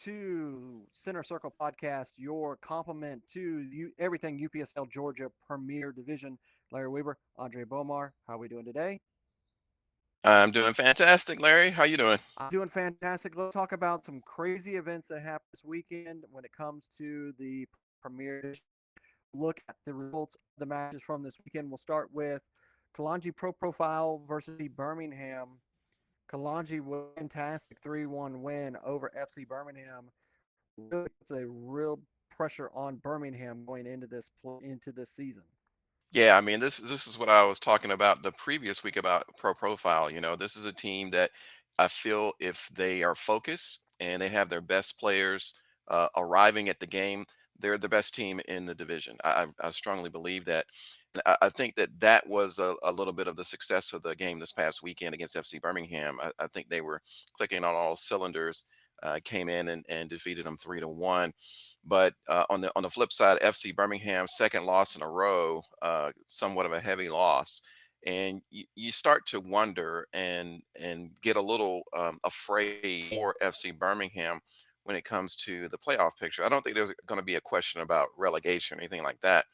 to Center Circle Podcast, your complement to everything UPSL Georgia Premier Division. Larry Weber, Andre Bomar, how are we doing today? I'm doing fantastic, Larry. How you doing? I'm doing fantastic. Let's talk about some crazy events that happened this weekend when it comes to the Premier Division. Look at the results of the matches from this weekend. We'll start with Kalanji Pro Profile versus Birmingham. Kalanji with a fantastic 3-1 win over FC Birmingham. Really puts a real pressure on Birmingham going into this season. Yeah, I mean this is what I was talking about the previous week about Pro Profile. This is a team that I feel if they are focused and they have their best players arriving at the game, they're the best team in the division. I strongly believe that. And I think that was a little bit of the success of the game this past weekend against FC Birmingham. I think they were clicking on all cylinders. Came in and defeated them 3-1. But on the flip side, FC Birmingham second loss in a row, somewhat of a heavy loss, and you start to wonder and get a little afraid for FC Birmingham when it comes to the playoff picture. I don't think there's going to be a question about relegation or anything like that,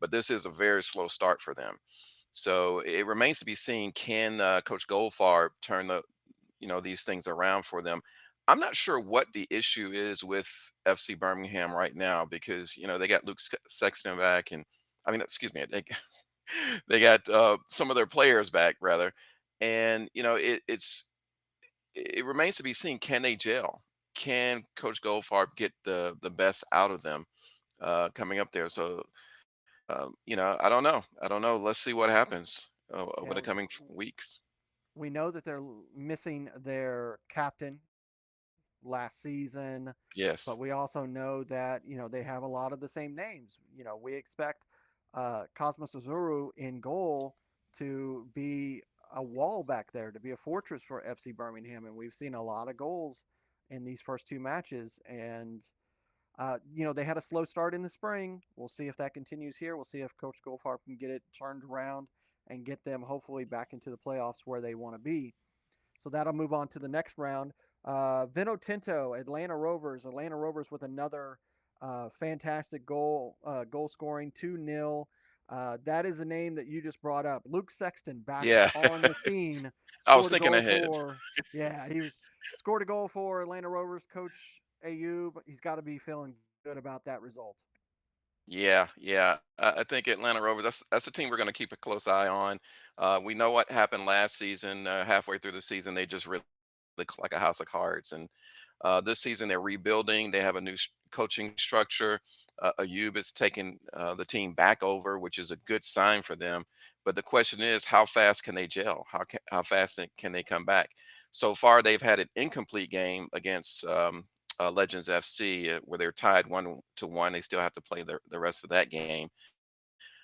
but this is a very slow start for them. So it remains to be seen, can Coach Goldfarb turn these things around for them. I'm not sure what the issue is with FC Birmingham right now because they got Luke Sexton back, and I mean, excuse me, they got some of their players back rather, and it remains to be seen, can they gel? Can Coach Goldfarb get the best out of them coming up there? So I don't know. I don't know. Let's see what happens over Yeah, the coming weeks. we know that they're missing their captain last season, but Yes. we also know that they have a lot of the same names. We expect Cosmos Azuru in goal to be a wall back there, to be a fortress for FC Birmingham, and we've seen a lot of goals in these first two matches. And they had a slow start in the spring. We'll see if that continues here. We'll see if Coach Goldfarb can get it turned around and get them hopefully back into the playoffs where they want to be. So that'll move on to the next round. Vino Tinto, Atlanta Rovers. Atlanta Rovers with another fantastic goal scoring 2-0. That is the name that you just brought up. Luke Sexton back Yeah. on the scene, I was scored a thinking goal ahead. for, yeah, he was scored a goal for Atlanta Rovers coach Ayub. He's got to be feeling good about that result. Yeah, yeah. I think Atlanta Rovers. That's a team we're going to keep a close eye on. We know what happened last season. Halfway through the season, they just really look like a house of cards. And this season, they're rebuilding. They have a new coaching structure. Ayub is taking the team back over, which is a good sign for them. But the question is, how fast can they gel? How fast can they come back? So far, they've had an incomplete game against Legends FC, where they're tied 1-1. They still have to play the rest of that game.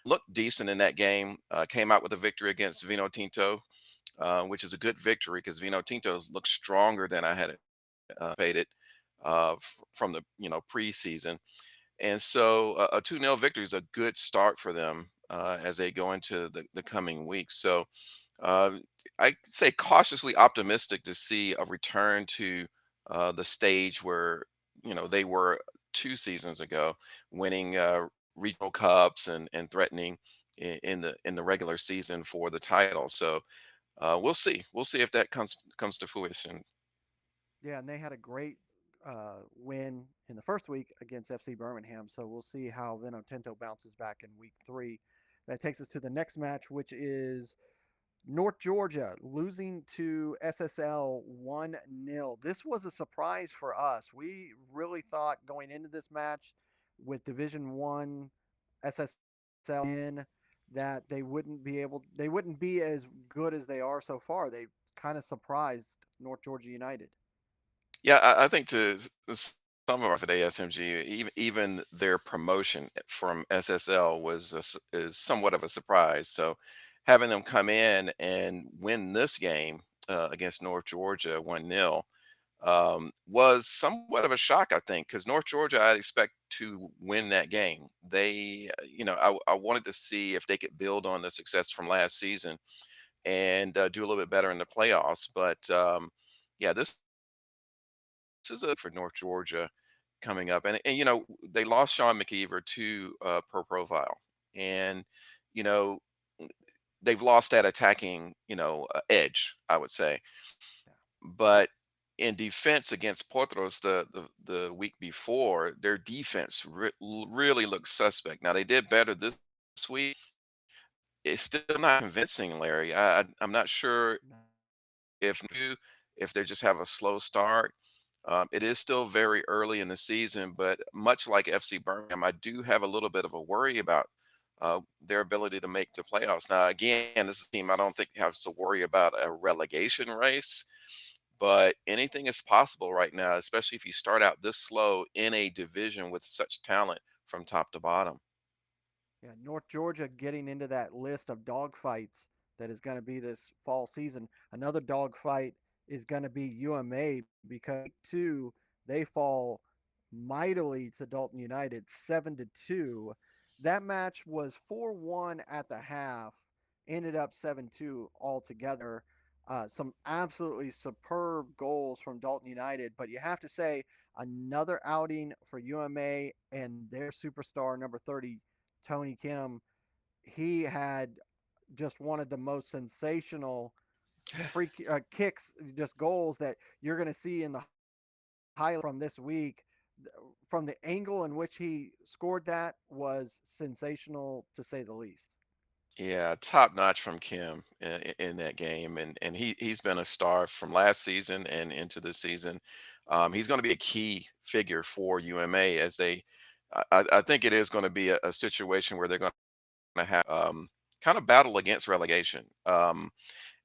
Looked decent in that game. Came out with a victory against Vino Tinto, which is a good victory because Vino Tinto's looked stronger than I had anticipated from the preseason. And so a 2-0 victory is a good start for them as they go into the coming weeks. So uh, I say cautiously optimistic to see a return to the stage where they were 2 seasons ago, winning regional cups and threatening in the regular season for the title. So we'll see. We'll see if that comes to fruition. Yeah, and they had a great win in the first week against FC Birmingham. So we'll see how Vino Tinto bounces back in week three. That takes us to the next match, which is North Georgia losing to SSL 1-0. This was a surprise for us. We really thought going into this match with Division 1 SSL in that they wouldn't be as good as they are so far. They kind of surprised North Georgia United. Yeah, I think some of our today ASMG, even their promotion from SSL is somewhat of a surprise. So having them come in and win this game against North Georgia 1-0 was somewhat of a shock, I think, because North Georgia I'd expect to win that game. I wanted to see if they could build on the success from last season and do a little bit better in the playoffs. But yeah, this is a for North Georgia coming up, and you know they lost Sean McKeever to Pro Profile, and you know they've lost that attacking edge, I would say. Yeah. But in defense against Potros the week before, their defense really looked suspect. Now they did better this week. It's still not convincing, Larry. I'm not sure No. if if they just have a slow start. It is still very early in the season, but much like FC Birmingham, I do have a little bit of a worry about their ability to make the playoffs. Now, again, this is a team I don't think has to worry about a relegation race, but anything is possible right now, especially if you start out this slow in a division with such talent from top to bottom. Yeah, North Georgia getting into that list of dogfights that is going to be this fall season. Another dogfight is going to be UMA because week two they fall mightily to Dalton United 7-2. That match was 4-1 at the half, ended up 7-2 altogether. Some absolutely superb goals from Dalton United, but you have to say another outing for UMA and their superstar number 30 Tony Kim. He had just one of the most sensational free kicks, just goals that you're going to see in the highlight from this week. From the angle in which he scored that was sensational to say the least. Yeah, top notch from Kim in that game, and he's been a star from last season and into this season. He's going to be a key figure for UMA as they. I think it is going to be a situation where they're going to have kind of battle against relegation.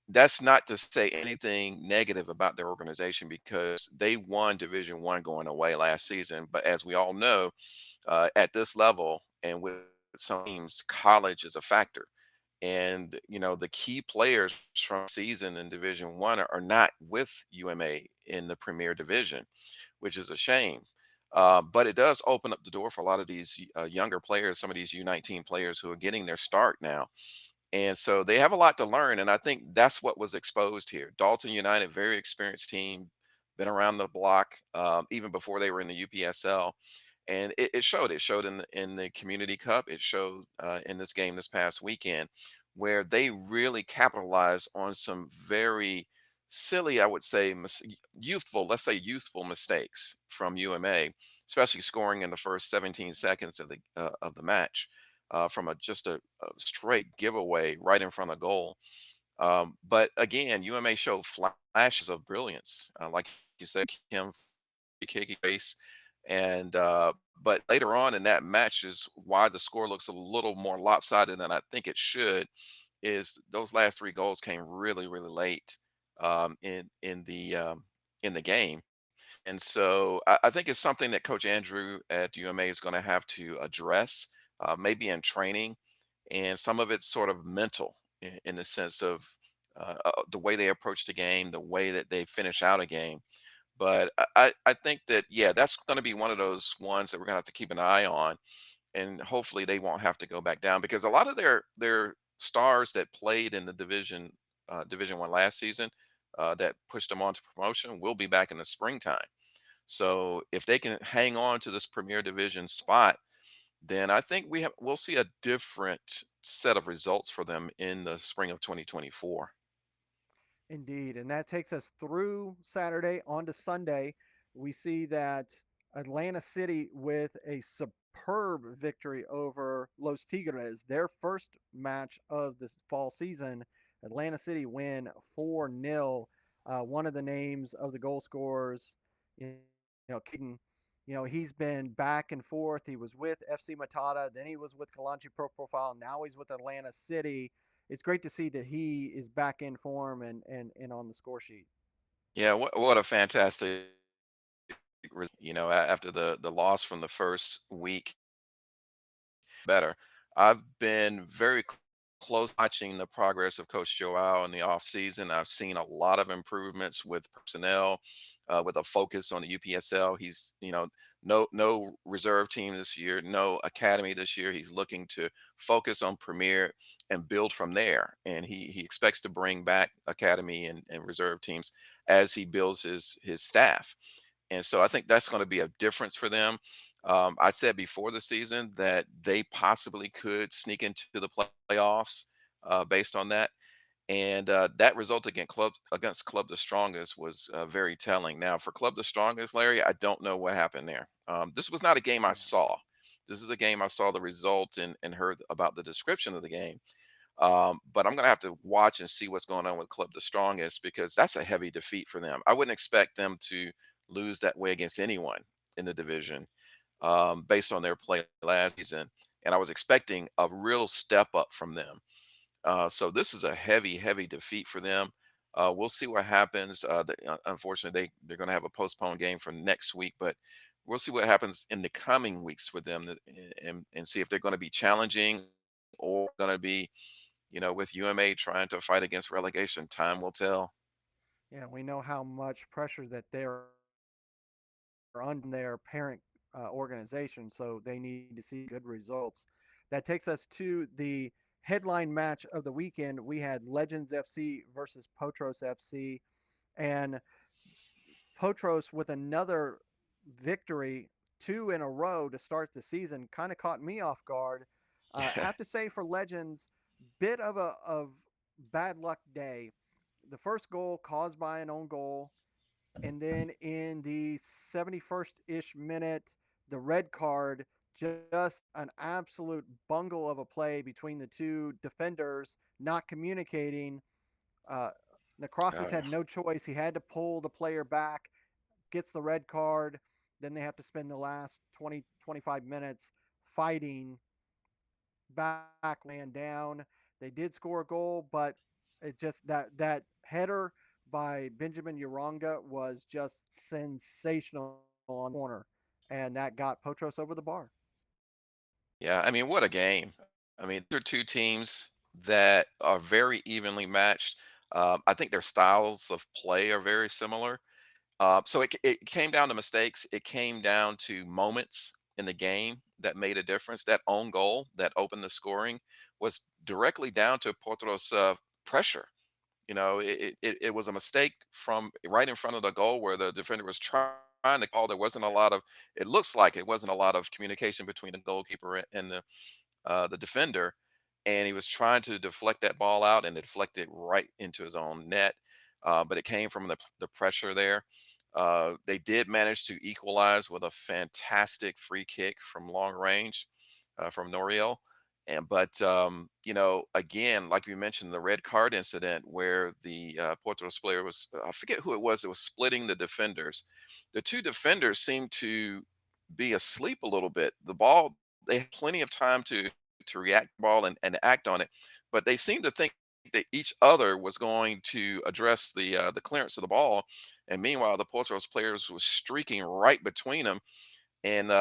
That's not to say anything negative about their organization because they won Division One going away last season. But as we all know, at this level and with some teams, college is a factor. And the key players from season in Division One are not with UMA in the Premier Division, which is a shame. But it does open up the door for a lot of these younger players, some of these U19 players who are getting their start now. And so they have a lot to learn. And I think that's what was exposed here. Dalton United, very experienced team, been around the block even before they were in the UPSL. And it showed. It showed in the Community Cup. It showed in this game this past weekend, where they really capitalized on some very silly, I would say, youthful, let's say youthful mistakes from UMA, especially scoring in the first 17 seconds of the match from a straight giveaway right in front of goal. But again, UMA showed flashes of brilliance, like you said, Kim kicking base, and but later on in that match is why the score looks a little more lopsided than I think it should. Is those last three goals came really really late in the game, and so I think it's something that Coach Andrew at UMA is going to have to address, maybe in training, and some of it's sort of mental in the sense of the way they approach the game, the way that they finish out a game. But I think that yeah, that's going to be one of those ones that we're going to have to keep an eye on, and hopefully they won't have to go back down because a lot of their stars that played in the Division One last season that pushed them on to promotion will be back in the springtime. So if they can hang on to this Premier Division spot, then I think we'll see a different set of results for them in the spring of 2024. Indeed. And that takes us through Saturday on to Sunday. We see that Atlanta City with a superb victory over Los Tigres, their first match of this fall season. Atlanta City win 4-0. One of the names of the goal scorers, Caden, he's been back and forth. He was with FC Matata, then he was with Kalanchi Pro Profile, now he's with Atlanta City. It's great to see that he is back in form and on the score sheet. Yeah, what a fantastic, after the loss from the first week better. I've been very close watching the progress of Coach Joao in the offseason. I've seen a lot of improvements with personnel, with a focus on the UPSL. He's, no reserve team this year, no academy this year. He's looking to focus on Premier and build from there. And he expects to bring back academy and reserve teams as he builds his staff. And so I think that's going to be a difference for them. I said before the season that they possibly could sneak into the playoffs based on that. And that result against Club the Strongest was very telling. Now, for Club the Strongest, Larry, I don't know what happened there. This was not a game I Yeah. saw. This is a game I saw the result and heard about the description of the game. But I'm going to have to watch and see what's going on with Club the Strongest because that's a heavy defeat for them. I wouldn't expect them to lose that way against anyone in the division based on their play last season. And I was expecting a real step up from them. So this is a heavy, heavy defeat for them. We'll see what happens. Unfortunately, they're going to have a postponed game for next week, but we'll see what happens in the coming weeks with them and see if they're going to be challenging or going to be, with UMA trying to fight against relegation. Time will tell. Yeah, we know how much pressure that they're under their parent organization, so they need to see good results. That takes us to the headline match of the weekend. We had Legends FC versus Potros FC, and Potros with another victory, two in a row to start the season, kind of caught me off guard. Have to say for Legends, bit of a bad luck day. The first goal caused by an own goal, and then in the 71st ish minute, the red card, just an absolute bungle of a play between the two defenders, not communicating. Uh, Necrosis Oh, had no choice. He had to pull the player back, gets the red card. Then they have to spend the last 20, 25 minutes fighting back, man down. They did score a goal, but it just that header by Benjamin Uranga was just sensational on the corner, and that got Potros over the bar. yeah. I mean, what a game. I mean, they're two teams that are very evenly matched. I think their styles of play are very similar. So it came down to mistakes. It came down to moments in the game that made a difference. That own goal that opened the scoring was directly down to Porto's pressure. It was a mistake from right in front of the goal where the defender was trying to call. There wasn't a lot of. It looks like it wasn't a lot of communication between the goalkeeper and the defender, and he was trying to deflect that ball out and it deflected right into his own net. But it came from the pressure there. They did manage to equalize with a fantastic free kick from long range from Noriel. But again, like you mentioned, the red card incident where the Porto's player was, I forget who it was splitting the defenders. The two defenders seemed to be asleep a little bit. The ball, they had plenty of time to react to the ball and act on it, but they seemed to think that each other was going to address the clearance of the ball, and meanwhile the Porto's players was streaking right between them. And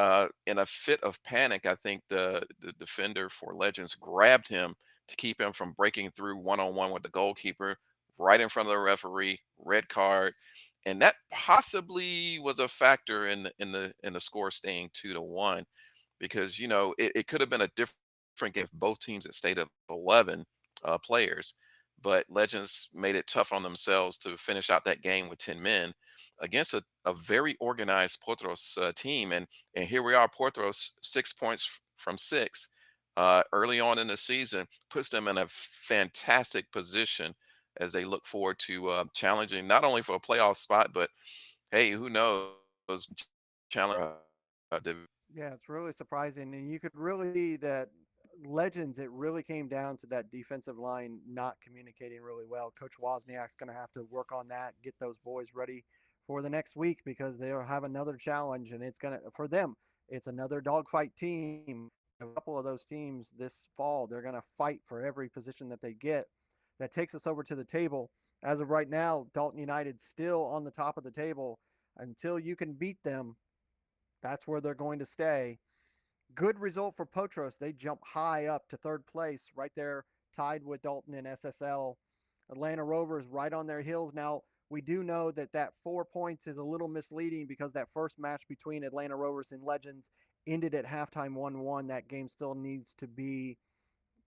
in a fit of panic, I think the defender for Legends grabbed him to keep him from breaking through one on one with the goalkeeper right in front of the referee. Red card, and that possibly was a factor in the score staying 2-1 because it could have been a different game if both teams had stayed at 11 players, but Legends made it tough on themselves to finish out that game with 10 men against a very organized Portos team, and here we are. Portos 6 points from six early on in the season puts them in a fantastic position as they look forward to challenging not only for a playoff spot, but hey, who knows? Challenge. Yeah, it's really surprising, and you could really see that Legends. It really came down to that defensive line not communicating really well. Coach Wozniak's going to have to work on that, get those boys ready for the next week because they'll have another challenge, and it's going to for them. It's another dogfight team. A couple of those teams this fall, they're going to fight for every position that they get. That takes us over to the table. As of right now, Dalton United still on the top of the table. Until you can beat them, that's where they're going to stay. Good result for Potros. They jump high up to third place, right there, tied with Dalton and SSL. Atlanta Rovers right on their heels. Now, we do know that that 4 points is a little misleading because that first match between Atlanta Rovers and Legends ended at halftime 1-1. That game still needs to be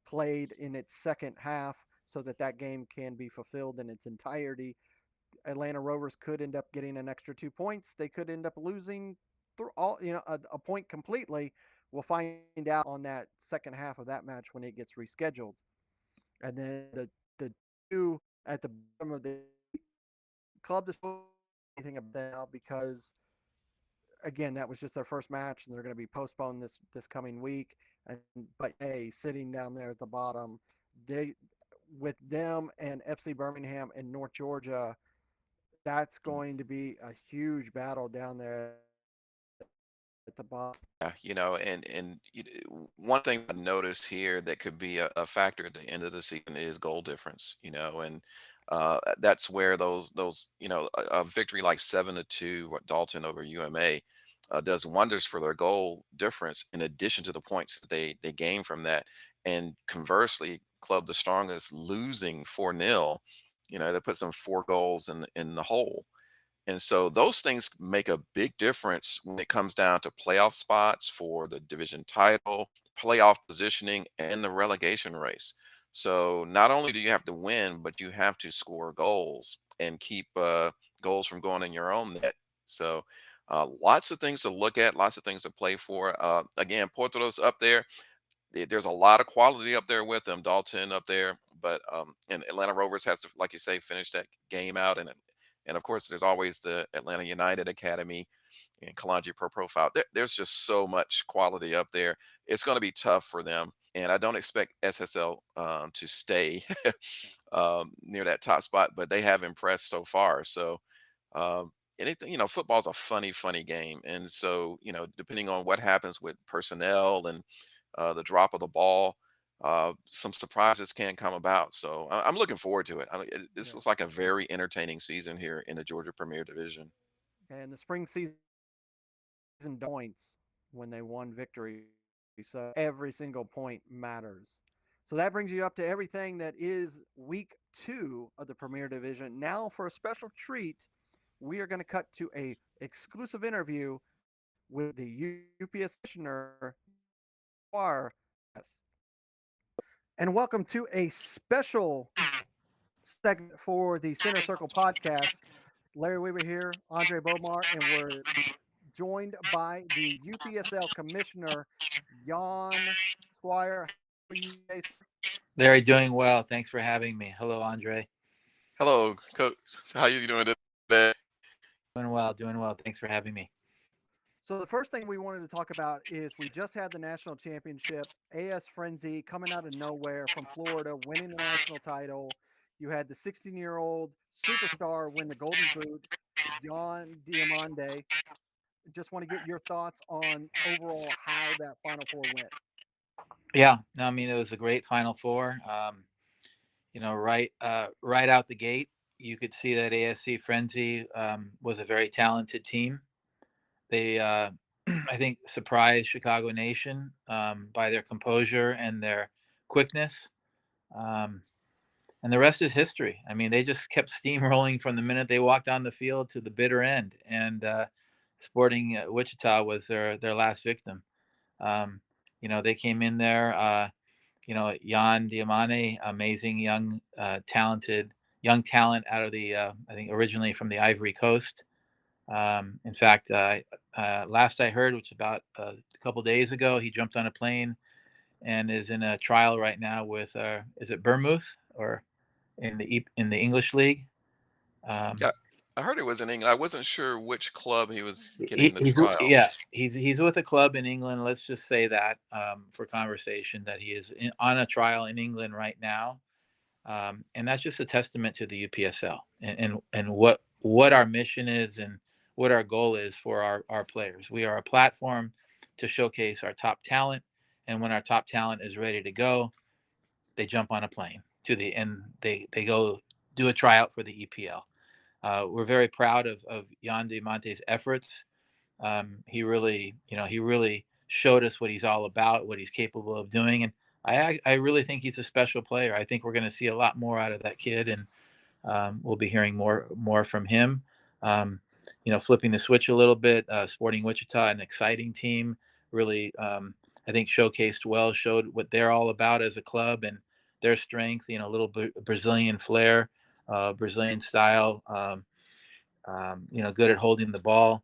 played in its second half so that that game can be fulfilled in its entirety. Atlanta Rovers could end up getting an extra 2 points. They could end up losing through all, a point completely. We'll find out on that second half of that match when it gets rescheduled. And then the two at the bottom of the club doesn't know anything about that now because again, that was just their first match, and they're going to be postponed this coming week. And but hey, sitting down there at the bottom, they with them and FC Birmingham and North Georgia, that's going to be a huge battle down there at the bottom. Yeah, one thing I noticed here that could be a factor at the end of the season is goal difference. And that's where those a victory like 7-2 with Dalton over UMA does wonders for their goal difference in addition to the points that they gain from that. And conversely, Club the Strongest losing 4-0, that puts them 4 goals in the hole. And so those things make a big difference when it comes down to playoff spots for the division title, playoff positioning, and the relegation race. So not only do you have to win, but you have to score goals and keep goals from going in your own net. So lots of things to look at, lots of things to play for. Again, Porto's up there. There's a lot of quality up there with them. Dalton up there, but and Atlanta Rovers has to, like you say, finish that game out, and of course, there's always the Atlanta United Academy and Kalanji Pro Profile. There's just so much quality up there. It's going to be tough for them, and I don't expect SSL to stay near that top spot, but they have impressed so far. So anything, football's a funny game, and so depending on what happens with personnel and the drop of the ball, some surprises can come about. So I'm looking forward to it. This Yeah. looks like a very entertaining season here in the Georgia Premier Division. And the spring season points when they won victory. So every single point matters. So that brings you up to everything that is week 2 of the Premier Division. Now for a special treat, we are going to cut to a exclusive interview with the UPS commissioner, and welcome to a special segment for the Center Circle podcast. Larry Weaver here, Andre Bomar, and we're joined by the UPSL commissioner, Jan Squire. How are you today, sir? Larry, doing well. Thanks for having me. Hello, Andre. Hello, Coach. How you doing today? Doing well, doing well. Thanks for having me. So the first thing we wanted to talk about is we just had the national championship, AS Frenzy coming out of nowhere from Florida, winning the national title. You had the 16-year-old superstar win the Golden Boot, John Diamande. Just want to get your thoughts on overall how that Final Four went. Yeah, no, I mean it was a great Final Four. Right out the gate, you could see that ASC Frenzy was a very talented team. They, I think, surprised Chicago Nation by their composure and their quickness. Um, and the rest is history. I mean, they just kept steamrolling from the minute they walked on the field to the bitter end. And Sporting Wichita was their last victim. Um, they came in there. Jan Diamante, amazing talented young talent out of the I think originally from the Ivory Coast. In fact, last I heard, which about a couple days ago, he jumped on a plane and is in a trial right now with is it Bournemouth or in the English league. Um, Yeah, I heard it was in England. I wasn't sure which club he was getting he, the he's trial. yeah he's with a club in England. Let's just say that for conversation that he is on a trial in England right now. And that's just a testament to the UPSL and what our mission is and what our goal is for our players. We are a platform to showcase our top talent, and when our top talent is ready to go, they jump on a plane and they go do a tryout for the EPL. We're very proud of Jan Diamante's efforts. He really showed us what he's all about, what he's capable of doing, and I really think he's a special player. I think we're going to see a lot more out of that kid, and we'll be hearing more from him. Um, flipping the switch a little bit, Sporting Wichita, an exciting team, really I think showcased well, showed what they're all about as a club and their strength. A little Brazilian flair, Brazilian style. good at holding the ball.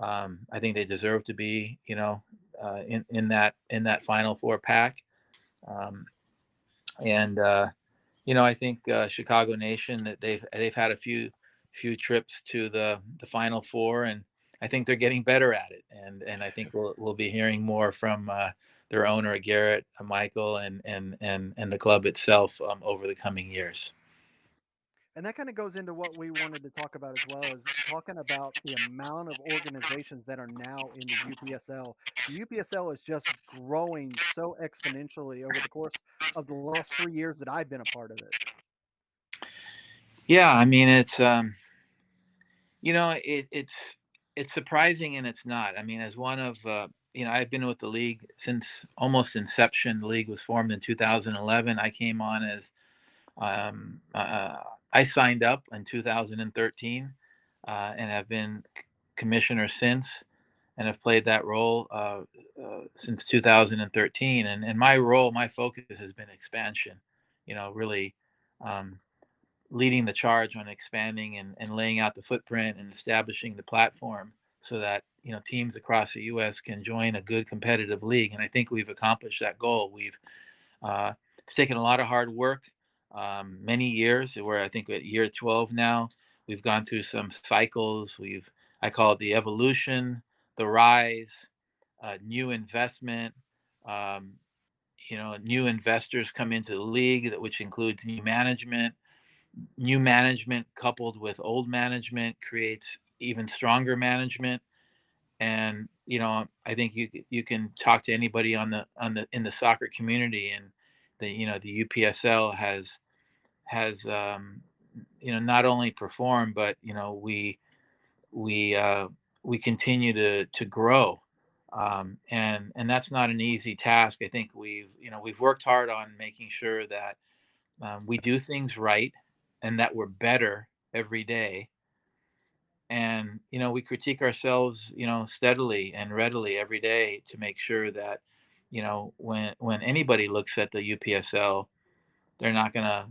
I think they deserve to be, in that Final Four pack. Um, and I think Chicago Nation, that they've had a few trips to the Final Four, and I think they're getting better at it. And I think we'll be hearing more from their owner Garrett, Michael, and the club itself over the coming years. And that kind of goes into what we wanted to talk about as well, is talking about the amount of organizations that are now in the UPSL. The UPSL is just growing so exponentially over the course of the last 3 years that I've been a part of it. Yeah, I mean it's surprising and it's not. I mean, as one of I've been with the league since almost inception. The league was formed in 2011. I came on as I signed up in 2013 and have been commissioner since, and have played that role since 2013. And my role, my focus has been expansion. Really um, leading the charge on expanding and laying out the footprint and establishing the platform so that teams across the U.S. can join a good competitive league. And I think we've accomplished that goal. It's taken a lot of hard work, many years. We're, I think, at year 12 now. We've gone through some cycles. I call it the evolution, the rise, new investment. Um, New investors come into the league, which includes new management. New management coupled with old management creates even stronger management. And I think you can talk to anybody in the soccer community, and the UPSL has not only performed, but we we continue to grow. And that's not an easy task. I think we've worked hard on making sure that we do things right and that we're better every day. And we critique ourselves steadily and readily every day to make sure that when anybody looks at the UPSL, they're not gonna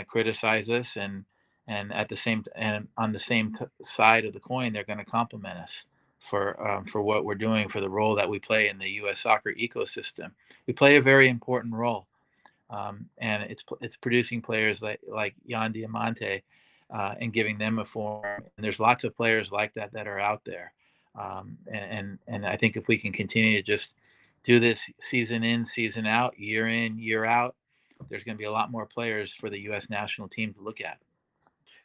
criticize us, and at the same and on the same side of the coin, they're going to compliment us for what we're doing, for the role that we play in the U.S. soccer ecosystem. We play a very important role, and it's producing players like Jan Diamante, and giving them a forum. And there's lots of players like that are out there, and I think if we can continue to just do this season in, season out, year in, year out, there's going to be a lot more players for the U.S. national team to look at.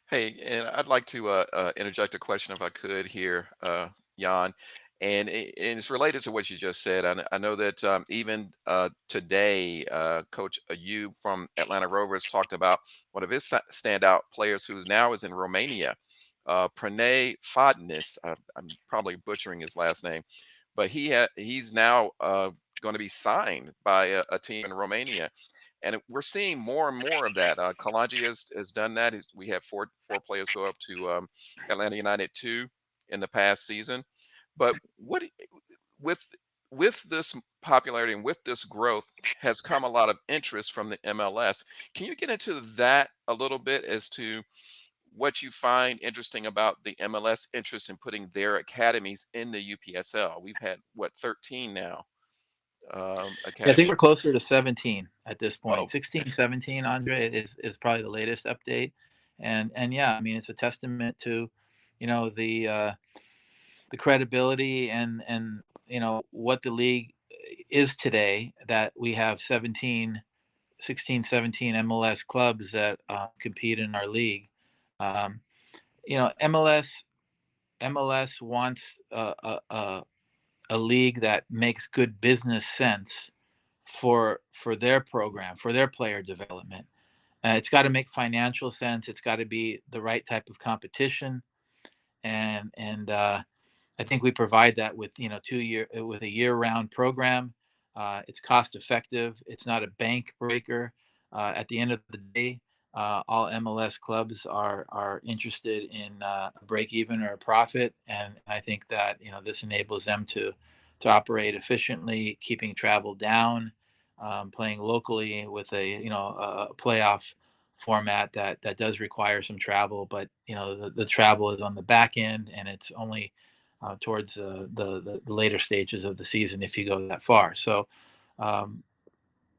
Hey, and I'd like to interject a question if I could here, Jan, and it's related to what you just said. I know that even today, Coach Ayub from Atlanta Rovers talked about one of his standout players who's now is in Romania, Pranay Fadnis. I'm probably butchering his last name, but he's now going to be signed by a team in Romania, and we're seeing more and more of that. Kalanji has done that. We had four players go up to Atlanta United 2 in the past season. But with with this popularity and with this growth has come a lot of interest from the MLS. Can you get into that a little bit as to what you find interesting about the MLS interest in putting their academies in the UPSL? We've had what, 13 now, Yeah, I think we're academies. closer to 17 at this point. Oh, 16, 17, Andre, is probably the latest update. And yeah, I mean, it's a testament to, the credibility and what the league is today, that we have 16, 17 MLS clubs that compete in our league. Um, MLS wants a league that makes good business sense for their program, for their player development. It's got to make financial sense. It's got to be the right type of competition, and I think we provide that with 2 year with a year-round program. It's cost effective. It's not a bank breaker. At the end of the day, all MLS clubs are interested in a break even or a profit, and I think that this enables them to operate efficiently, keeping travel down, playing locally with a playoff format that does require some travel, but the travel is on the back end, and it's only towards the later stages of the season if you go that far. So um,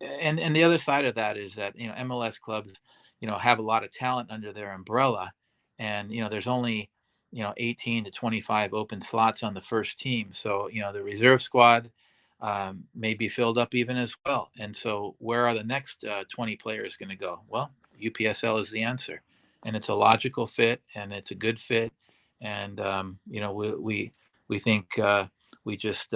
and the other side of that is that MLS clubs have a lot of talent under their umbrella, and there's only 18 to 25 open slots on the first team. So the reserve squad may be filled up even as well. And so where are the next 20 players going to go? Well, UPSL is the answer, and it's a logical fit, and it's a good fit. And we think we just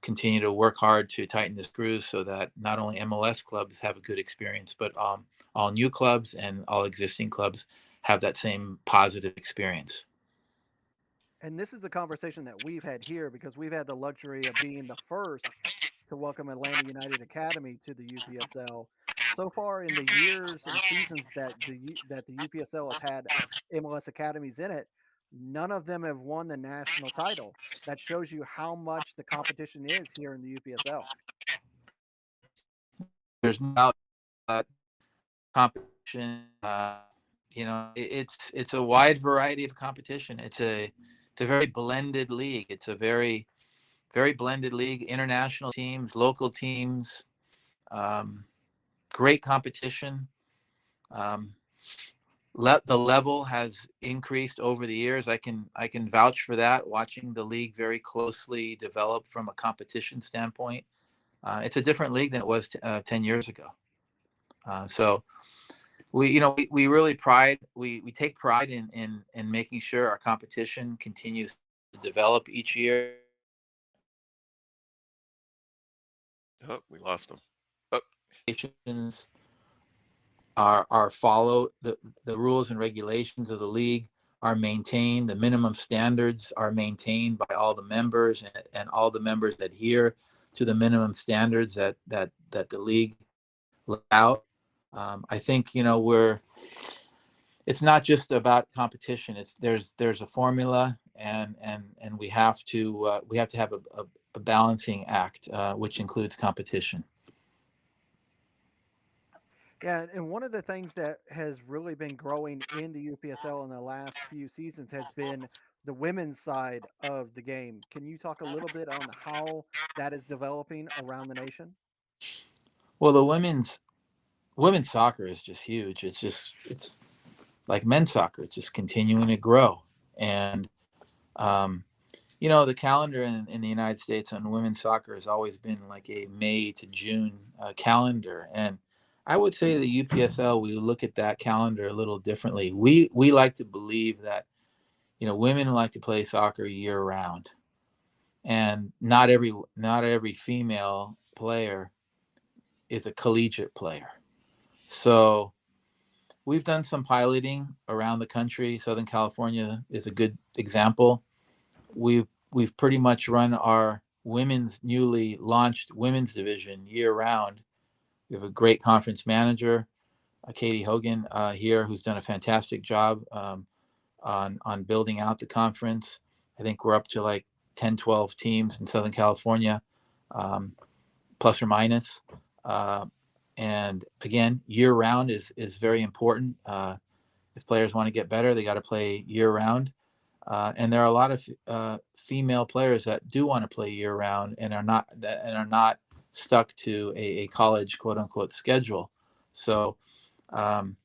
continue to work hard to tighten the screws so that not only MLS clubs have a good experience, but all new clubs and all existing clubs have that same positive experience. And this is a conversation that we've had here because we've had the luxury of being the first to welcome Atlanta United Academy to the UPSL. So far in the years and seasons that the UPSL has had MLS academies in it, none of them have won the national title. That shows you how much the competition is here in the UPSL. There's no doubt that competition, it's a wide variety of competition. It's a very blended league. It's a very blended league. International teams, local teams, um, great competition. Um, the level has increased over the years. I can vouch for that. Watching the league very closely develop from a competition standpoint, it's a different league than it was 10 years ago. So we really we take pride in making sure our competition continues to develop each year. Oh, we lost them. Oh, Are followed, the rules and regulations of the league are maintained, the minimum standards are maintained by all the members, and all the members adhere to the minimum standards that the league laid out. I think it's not just about competition. There's a formula, and we have to have a balancing act, which includes competition. Yeah, and one of the things that has really been growing in the UPSL in the last few seasons has been the women's side of the game. Can you talk a little bit on how that is developing around the nation? Well, the women's soccer is just huge. It's like men's soccer. It's just continuing to grow. And um, the calendar in the United States on women's soccer has always been like a May to June calendar. And I would say the UPSL, we look at that calendar a little differently. We like to believe that women like to play soccer year round, and not every female player is a collegiate player. So we've done some piloting around the country. Southern California is a good example. We've pretty much run our women's newly launched women's division year round. We have a great conference manager, Katie Hogan, here, who's done a fantastic job on building out the conference. I think we're up to like 10, 12 teams in Southern California, um, plus or minus. Uh, and again, year round is very important. If players want to get better, they got to play year round. And there are a lot of female players that do want to play year round and are not stuck to a college quote unquote schedule. So um,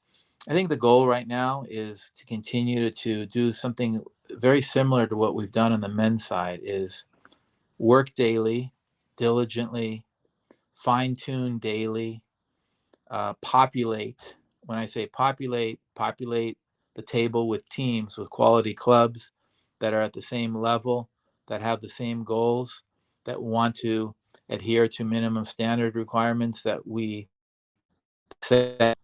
I think the goal right now is to continue to do something very similar to what we've done on the men's side: is work daily, diligently, fine tune daily, populate. When I say populate the table with teams, with quality clubs that are at the same level, that have the same goals, that want to adhere to minimum standard requirements that we set at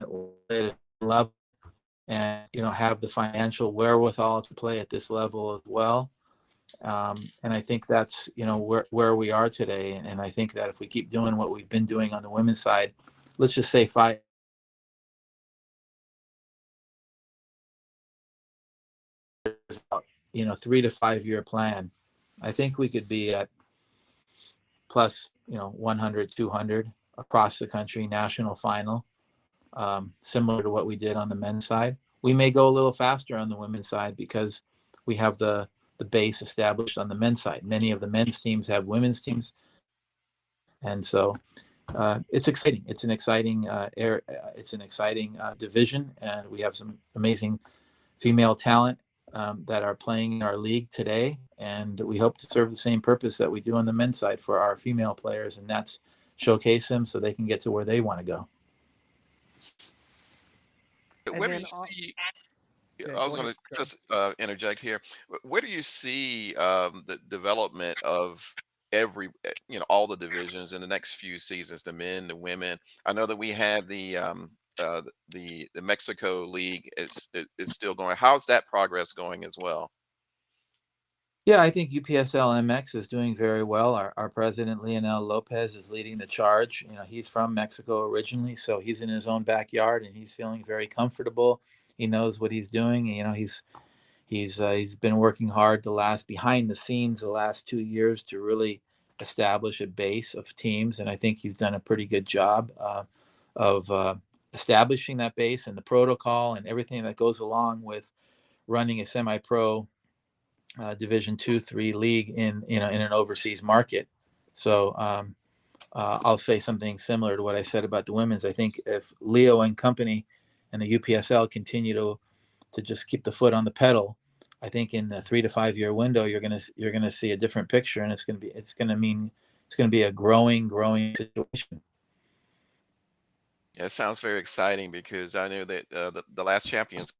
a level, and have the financial wherewithal to play at this level as well. And I think that's where we are today. And I think that if we keep doing what we've been doing on the women's side, let's just say 5 years out, 3 to 5 year plan, I think we could be at plus 100, 200 across the country, national final. similar to what we did on the men's side. We may go a little faster on the women's side because we have the base established on the men's side. Many of the men's teams have women's teams, and so it's exciting. It's an exciting division, and we have some amazing female talent that are playing in our league today, and we hope to serve the same purpose that we do on the men's side for our female players, and that's showcase them so they can get to where they want to go. And Where do then, you see? Yeah, yeah, I go was going ahead, to Trey. just interject here. Where do you see the development of all the divisions in the next few seasons, the men, the women? I know that we had the Mexico League is still going. How's that progress going as well? Yeah, I think UPSL MX is doing very well. Our president Leonel Lopez is leading the charge. He's from Mexico originally, so he's in his own backyard and he's feeling very comfortable. He knows what he's doing. He's been working hard the last behind the scenes the last 2 years to really establish a base of teams, and I think he's done a pretty good job of establishing that base and the protocol and everything that goes along with running a semi-pro Division 2, 3 league in an overseas market. So I'll say something similar to what I said about the women's. I think if Leo and company and the UPSL continue to just keep the foot on the pedal, I think in the 3 to 5 year window you're gonna see a different picture, and it's gonna be a growing situation. Yeah, it sounds very exciting because I know that the last champions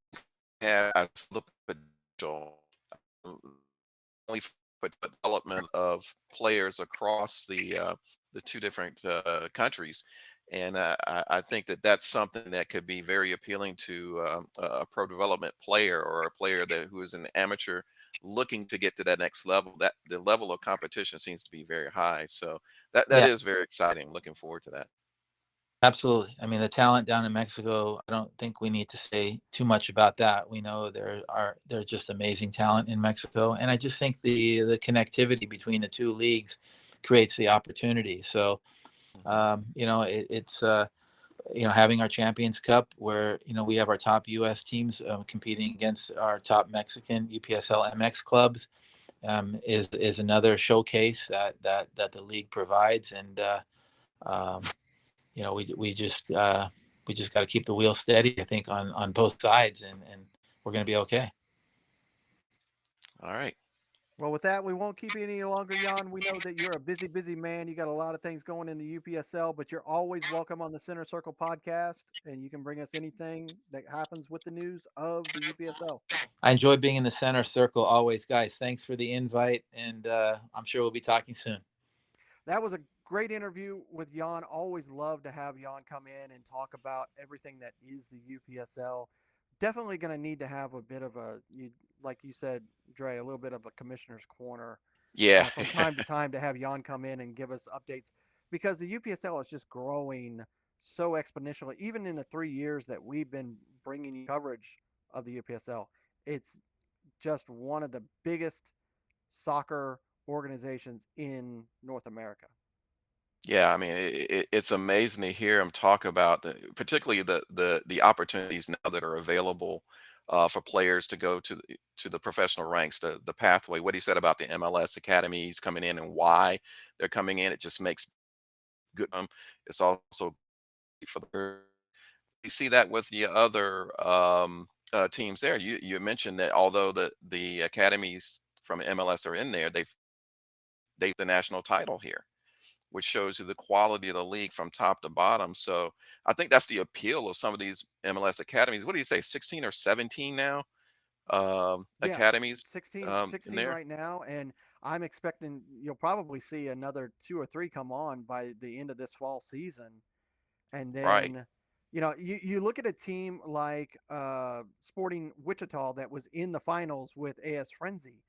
had the potential. Only for development of players across the two different countries. And I think that that's something that could be very appealing to a pro development player or a player that who is an amateur looking to get to that next level. That the level of competition seems to be very high. So that Yeah, is very exciting. Looking forward to that. absolutely. I mean, the talent down in Mexico, I don't think we need to say too much about that. We know there's just amazing talent in Mexico, and I just think the connectivity between the two leagues creates the opportunity. So, Hmm. it's having our Champions Cup where we have our top U.S. teams competing against our top Mexican UPSL MX clubs is another showcase that the league provides, and um, you know, we just got to keep the wheel steady. I think on both sides, and we're going to be okay. All right. Well, with that, we won't keep you any longer, Jan. We know that you're a busy, busy man. You got a lot of things going in the UPSL, but you're always welcome on the Center Circle podcast, and you can bring us anything that happens with the news of the UPSL. I enjoy being in the center circle always, guys. Thanks for the invite, and I'm sure we'll be talking soon. That was a great interview with Jan. Always love to have Jan come in and talk about everything that is the UPSL. Definitely going to need to have a bit of like you said, Dre, a little bit of a commissioner's corner Yeah. from time to time to have Jan come in and give us updates because the UPSL is just growing so exponentially. Even in the 3 years that we've been bringing you coverage of the UPSL, it's just one of the biggest soccer organizations in North America. Yeah, I mean, it's amazing to hear him talk about particularly the opportunities now that are available for players to go to the professional ranks, the pathway. What he said about the MLS academies coming in and why they're coming in, it just makes good. It's also great for the. You see that with the other teams there. You mentioned that although the academies from MLS are in there, they the national title here, which shows you the quality of the league from top to bottom. So I think that's the appeal of some of these MLS academies. What do you say, 16 or 17 now? Yeah, Academies 16, in 16 there, right now, and I'm expecting you'll probably see another two or three come on by the end of this fall season. And right? then, you look at a team like Sporting Wichita that was in the finals with AS Frenzy.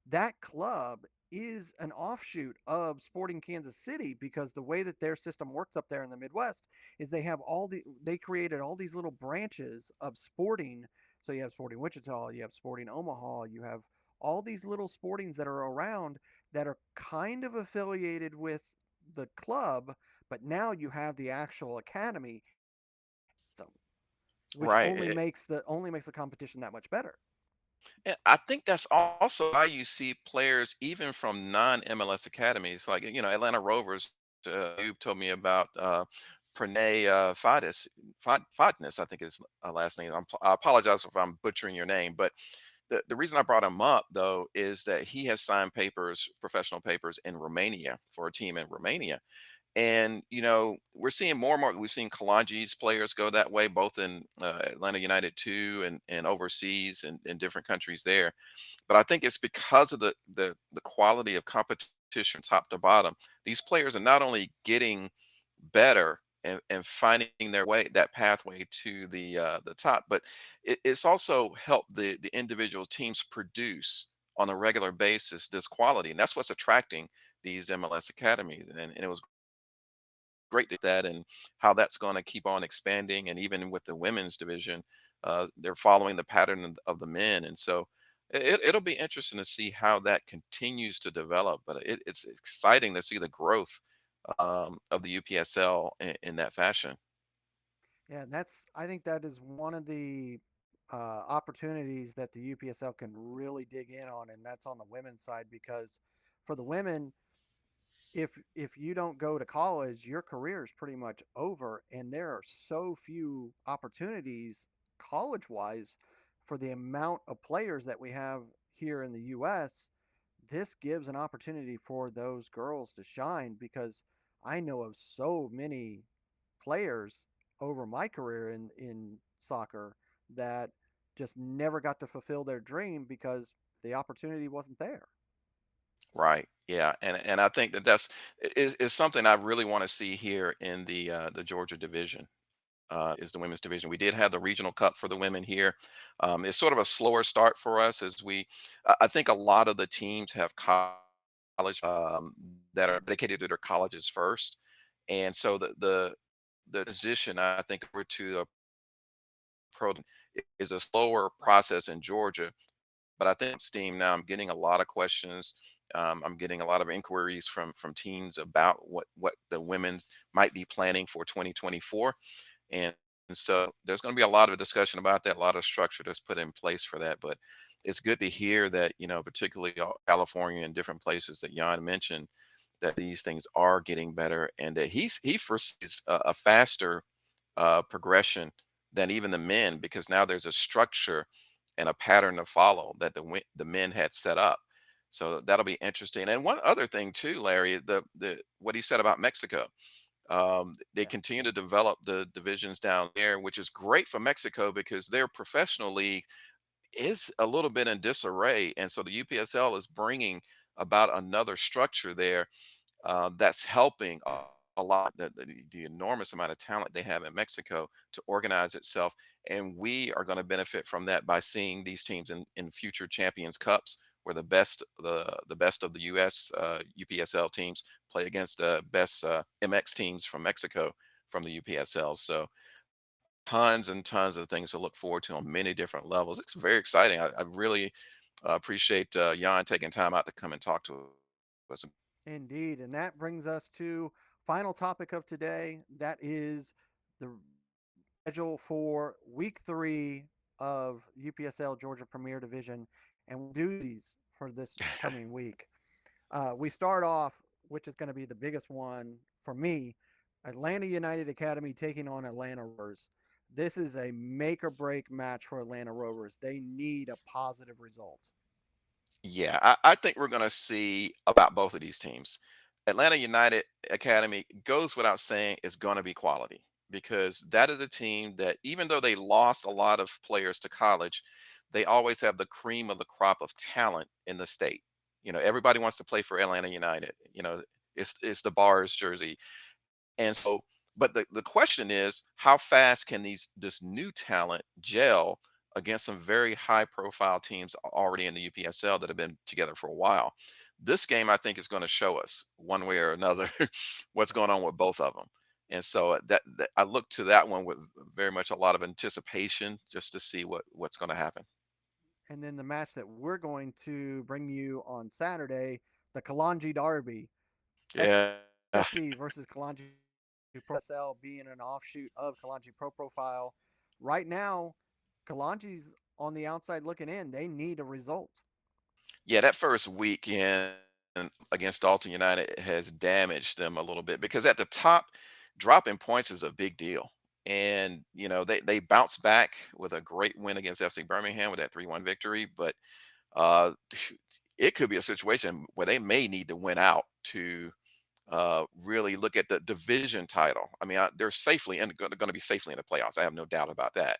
That club is an offshoot of Sporting Kansas City because the way that their system works up there in the Midwest is they created all these little branches of sporting. So you have Sporting Wichita, you have Sporting Omaha, you have all these little sportings that are around that are kind of affiliated with the club, but now you have the actual academy. It's a which Right. only makes the competition that much better. And I think that's also why you see players even from non-MLS academies, like Atlanta Rovers. You told me about Pranay Fadnis, I think his last name. I apologize if I'm butchering your name, but the reason I brought him up though is that he has signed papers, professional papers in Romania for a team in Romania. And we're seeing more and more. We've seen Kalanji's players go that way, both in Atlanta United too, and overseas and in different countries there. But I think it's because of the quality of competition, top to bottom. These players are not only getting better and finding their way, that pathway to the top, but it's also helped the individual teams produce on a regular basis this quality, and that's what's attracting these MLS academies. And it was great to that, and how that's going to keep on expanding. And even with the women's division, they're following the pattern of the men. And so it'll be interesting to see how that continues to develop. But it's exciting to see the growth of the UPSL in that fashion. Yeah, and I think that is one of the opportunities that the UPSL can really dig in on, and that's on the women's side because for the women, if you don't go to college, your career is pretty much over, and there are so few opportunities college wise for the amount of players that we have here in the US. This gives an opportunity for those girls to shine because I know of so many players over my career in soccer that just never got to fulfill their dream because the opportunity wasn't there. Right. Yeah. And I think that is something I really want to see here in the Georgia division. Is the women's division. We did have the regional cup for the women here. It's sort of a slower start for us as I think a lot of the teams have college that are dedicated to their colleges first. And so the transition, I think, over to a pro is a slower process in Georgia. But I think Steam now, I'm getting a lot of questions. I'm getting a lot of inquiries from teams about what the women might be planning for 2024. And so there's going to be a lot of discussion about that, a lot of structure that's put in place for that. But it's good to hear that, particularly California and different places that Jan mentioned, that these things are getting better, and that he foresees a faster progression than even the men, because now there's a structure and a pattern to follow that the men had set up. So that'll be interesting. And one other thing too, Larry, the what he said about Mexico. They Yeah. continue to develop the divisions down there, which is great for Mexico because their professional league is a little bit in disarray. And so the UPSL is bringing about another structure there that's helping a lot, the enormous amount of talent they have in Mexico to organize itself. And we are going to benefit from that by seeing these teams in future Champions Cups, where the best of the U.S. UPSL teams play against the best MX teams from Mexico from the UPSL. So tons and tons of things to look forward to on many different levels. It's very exciting. I really appreciate Jan taking time out to come and talk to us. Indeed. And that brings us to final topic of today. That is the schedule for week 3 of UPSL Georgia Premier Division and doozies for this coming week. We start off, which is going to be the biggest one for me, Atlanta United Academy taking on Atlanta Rovers. This is a make or break match for Atlanta Rovers. They need a positive result. Yeah, I think we're going to see about both of these teams. Atlanta United Academy goes without saying is going to be quality, because that is a team that, even though they lost a lot of players to college, they always have the cream of the crop of talent in the state. Everybody wants to play for Atlanta United. It's the Bars jersey. And so, but the question is, how fast can this new talent gel against some very high profile teams already in the UPSL that have been together for a while? This game, I think, is going to show us one way or another what's going on with both of them. And so that I look to that one with very much a lot of anticipation, just to see what's going to happen. And then the match that we're going to bring you on Saturday, the Kalanji Derby, Yeah. SC versus Kalanji Pro SL being an offshoot of Kalanji Pro Profile. right now, Kalanji's on the outside looking in. They need a result. Yeah, that first weekend against Dalton United has damaged them a little bit because at the top, dropping points is a big deal. And they bounced back with a great win against FC Birmingham with that 3-1 victory, but uh, it could be a situation where they may need to win out to really look at the division title. I mean, they're safely and going to be safely in the playoffs. I have no doubt about that,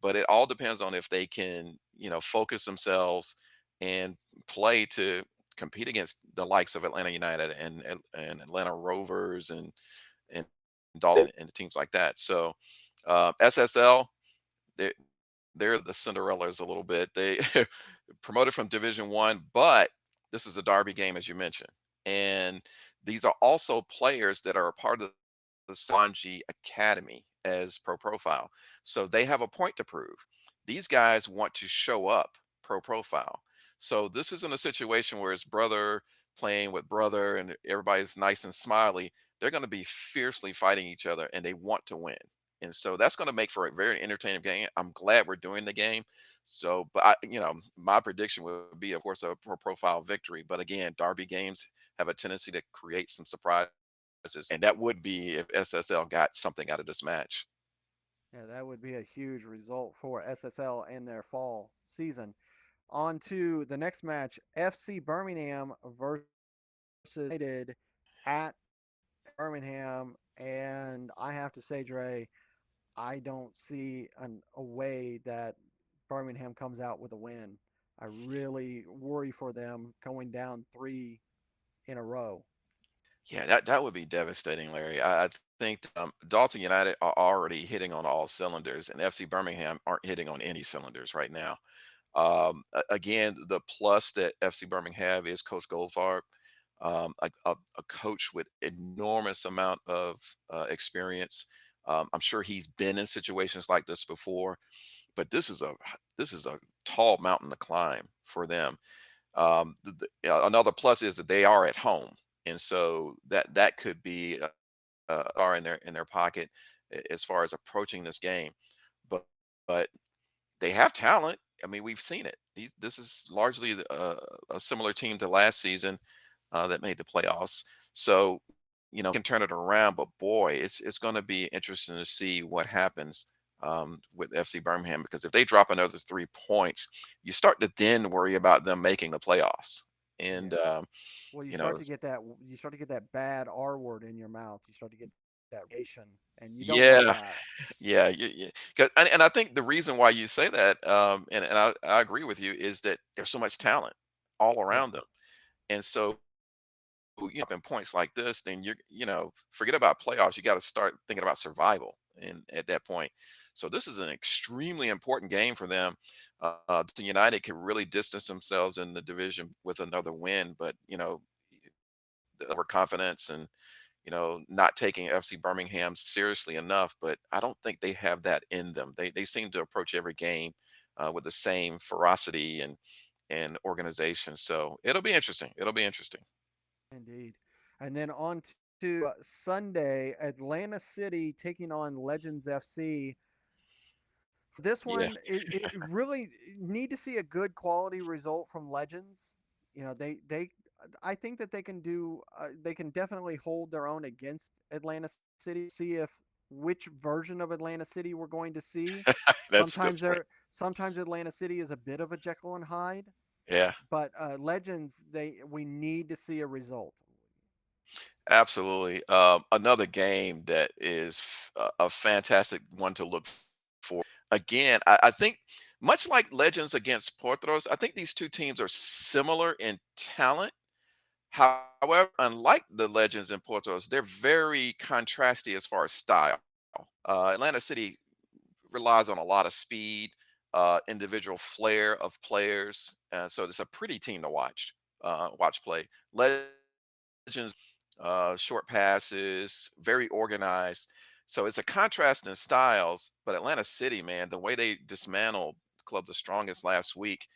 but it all depends on if they can, focus themselves and play to compete against the likes of Atlanta United and Atlanta Rovers and Dalton and teams like that. So SSL, they they're the Cinderellas a little bit. They promoted from Division One, but this is a derby game, as you mentioned, and these are also players that are a part of the Sanji Academy as pro profile. So they have a point to prove. These guys want to show up pro profile. So this isn't a situation where it's brother playing with brother and everybody's nice and smiley. They're going to be fiercely fighting each other and they want to win. And so that's going to make for a very entertaining game. I'm glad we're doing the game. So, but my prediction would be, of course, a pro profile victory. But again, derby games have a tendency to create some surprises, and that would be if SSL got something out of this match. Yeah, that would be a huge result for SSL in their fall season. On to the next match, FC Birmingham versus United at Birmingham. And I have to say, Dre, I don't see a way that Birmingham comes out with a win. I really worry for them going down three in a row. Yeah, that would be devastating, Larry. I think Dalton United are already hitting on all cylinders, and FC Birmingham aren't hitting on any cylinders right now. Again, the plus that FC Birmingham have is Coach Goldfarb, a coach with enormous amount of experience. I'm sure he's been in situations like this before, but this is a tall mountain to climb for them. Another plus is that they are at home, and so that could be are in their pocket as far as approaching this game. But they have talent. I mean, we've seen it. This is largely a similar team to last season that made the playoffs. So, can turn it around. But boy, it's going to be interesting to see what happens with FC Birmingham because if they drop another 3 points, you start to then worry about them making the playoffs. And Yeah. Well, you know, you start to get that bad R word in your mouth. You start to get that relegation, and you don't want yeah, that. yeah, yeah. And I think the reason why you say that, and I agree with you, is that there's so much talent all Yeah. around them. And so, in points like this, then forget about playoffs. You got to start thinking about survival. And at that point, so this is an extremely important game for them. The United can really distance themselves in the division with another win, but the overconfidence and not taking FC Birmingham seriously enough. But I don't think they have that in them. They seem to approach every game with the same ferocity and organization. So it'll be interesting. It'll be interesting. Indeed. And then on to Sunday, Atlanta City taking on Legends FC. For this Yeah. one, it really need to see a good quality result from Legends. They I think that they can definitely hold their own against Atlanta City. See if which version of Atlanta City we're going to see. That's a good point. Sometimes Atlanta City is a bit of a Jekyll and Hyde, Yeah, but Legends they we need to see a result. absolutely. Another game that is a fantastic one to look for. Again, I think much like Legends against Portros, I think these two teams are similar in talent. However, unlike the Legends and Portos, they're very contrasty as far as style. Atlanta City relies on a lot of speed, individual flair of players, so it's a pretty team to watch play. Legends, short passes, very organized. So it's a contrast in styles. But Atlanta City, man, the way they dismantled Club the Strongest last week,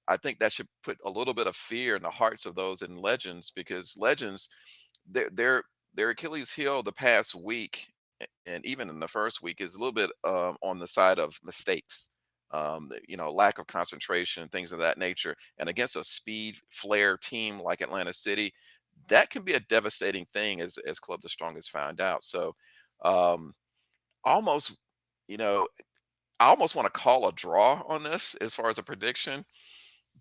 I think that should put a little bit of fear in the hearts of those in Legends because Legends, their their Achilles heel the past week and even in the first week is a little bit on the side of mistakes. Lack of concentration, things of that nature. And against a speed flair team like Atlanta City, that can be a devastating thing, as Club the Strongest found out. So, um, almost, you know, I almost want to call a draw on this as far as a prediction,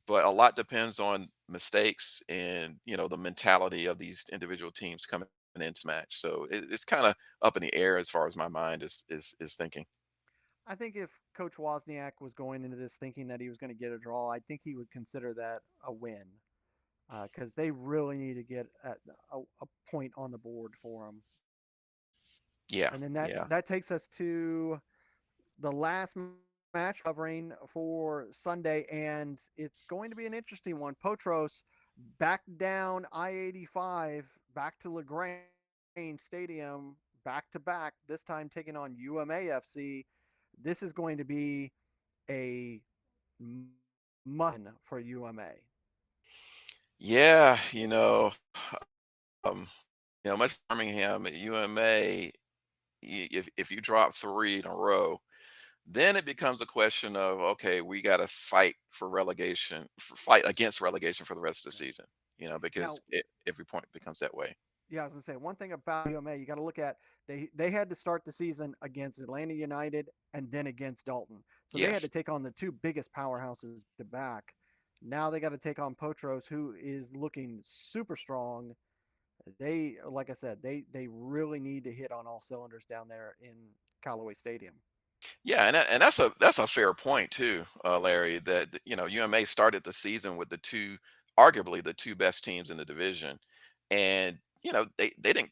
but a lot depends on mistakes and the mentality of these individual teams coming into match. So it's kind of up in the air as far as my mind is thinking. I think if Coach Wozniak was going into this thinking that he was going to get a draw, I think he would consider that a win because they really need to get a point on the board for them. Yeah, And then yeah. that takes us to the last match covering for Sunday, and it's going to be an interesting one. Potros back down I-85, back to LaGrange Stadium, back to back. This time taking on UMAFC. This is going to be a must for UMA. Yeah, um, much Birmingham at UMA, if you drop three in a row, then it becomes a question of, okay, we got to fight for relegation, fight against relegation for the rest of the Yeah. season. Now, Because every point becomes that way. yeah, I was gonna say one thing about UMA, you got to look at they had to start the season against Atlanta United and then against Dalton, so they had to Yes. take on the two biggest powerhouses back to back. Now they got to take on Potros, who is looking super strong. They, like I said, they really need to hit on all cylinders down there in Callaway Stadium. Yeah, and that's a fair point too, Larry. That UMA started the season with arguably the two best teams in the division, and they didn't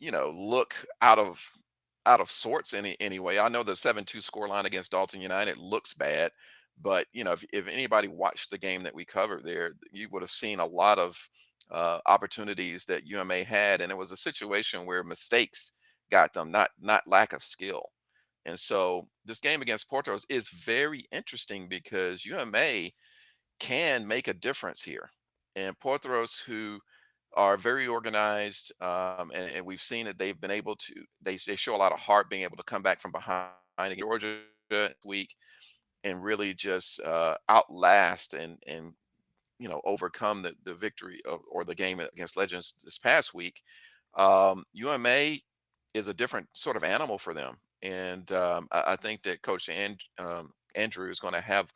look out of sorts anyway. I know the 7-2 scoreline against Dalton United looks bad, but if anybody watched the game that we covered there, you would have seen a lot of opportunities that UMA had, and it was a situation where mistakes got them, not lack of skill. And so this game against Portos is very interesting because UMA can make a difference here. And Portos, who are very organized, and we've seen that they've been able to, they show a lot of heart being able to come back from behind against Georgia this week and really just outlast and overcome the victory or the game against Legends this past week. UMA is a different sort of animal for them, and I think that Coach Andrew is going to have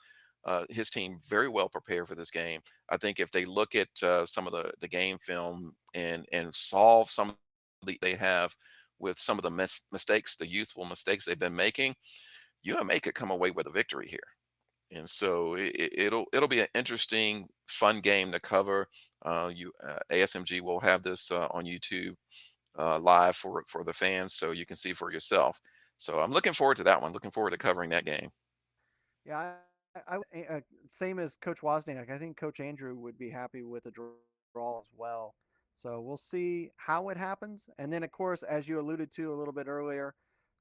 his team very well prepared for this game. I think if they look at some of the game film and solve some of they have with some of the mistakes, the youthful mistakes they've been making, UMA could come away with a victory here. And so it'll be an interesting, fun game to cover. ASMG will have this on YouTube live for the fans, so you can see for yourself. So I'm looking forward to that one. Looking forward to covering that game. Yeah, same as Coach Wozniak. I think Coach Andrew would be happy with a draw as well. So we'll see how it happens. And then, of course, as you alluded to a little bit earlier,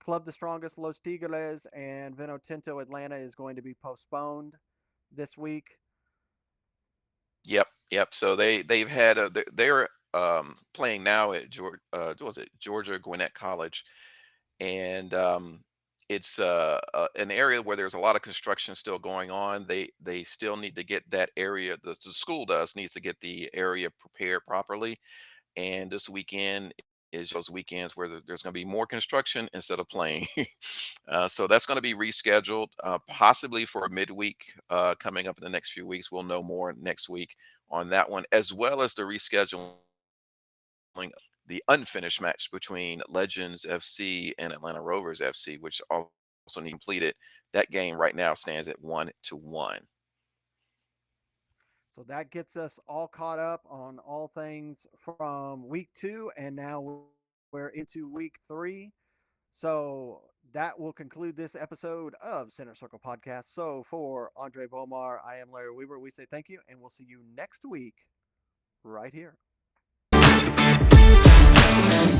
Club the Strongest Los Tigres and Vinotinto Atlanta is going to be postponed this week. Yep, yep. So they've had they're playing now at what was it, Georgia Gwinnett College, and it's an area where there's a lot of construction still going on. They still need to get that area. The school does needs to get the area prepared properly. And this weekend is those weekends where there's going to be more construction instead of playing. So that's going to be rescheduled, possibly for a midweek coming up in the next few weeks. We'll know more next week on that one, as well as the rescheduling the unfinished match between Legends FC and Atlanta Rovers FC, which also need completed. That game right now stands at 1-1. So that gets us all caught up on all things from week two, and now we're into week three. So that will conclude this episode of Center Circle Podcast. So for Andre Bomar, I am Larry Weaver. We say thank you, and we'll see you next week right here